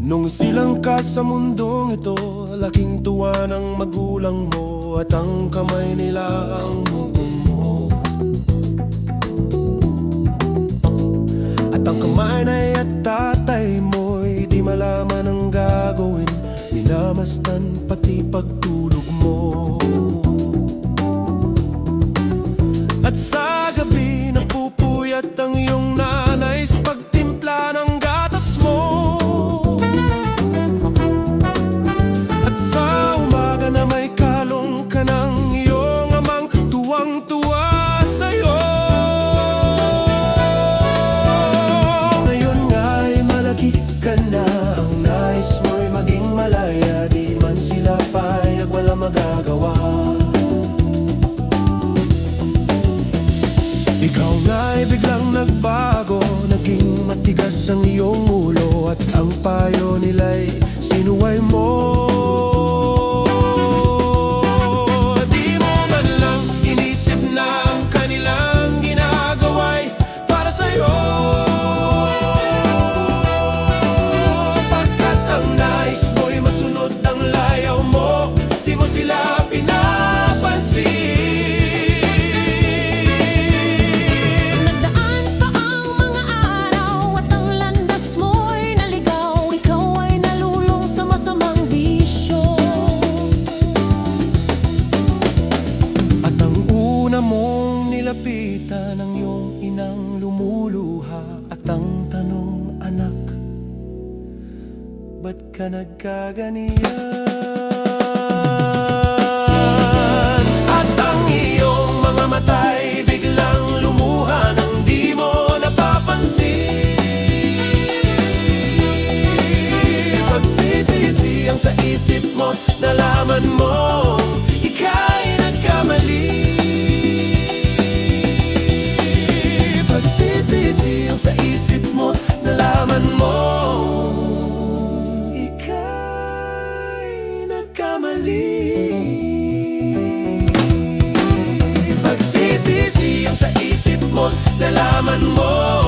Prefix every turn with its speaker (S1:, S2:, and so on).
S1: Nung silang ka sa mundong ito, laking tuwa ng magulang mo, at ang kamay nila ang hugong mo. At ang kamay na at tatay mo'y di malaman ang gagawin, minamasdan pati pagtulog mo. At sa gabi napupuyat ang iyong nanay sa pagtimpla ng gatas mo. At sa umaga na may kalong ka ng iyong amang tuwang-tuwa sa'yo. Ngayon nga'y malaki ka na, ang nais mo'y maging malaya, di man sila payag, wala magagawa. Ikaw nga'y biglang nagbago, naging matigas ang iyong ulo, at ang payo nila'y sinuway mo. Di mo man lang inisip na ang kanilang ginagawa'y para sa'yo. Pagkat ang nais mo'y masunod ang layaw mo, di mo sila pinapansin. Mong nilapitan ang iyong inang lumuluha, at ang tanong, anak, ba't ka nagkaganiyan? At ang iyong mga mata'y biglang lumuha nang di mo napapansin. Pagsisisi ang sa isip mo, nalaman mo ika'y nagkamali. Pagsisisi ang sa isip mo, nalaman mo ika'y nagkamali. Pagsisisi ang sa isip mo, nalaman mo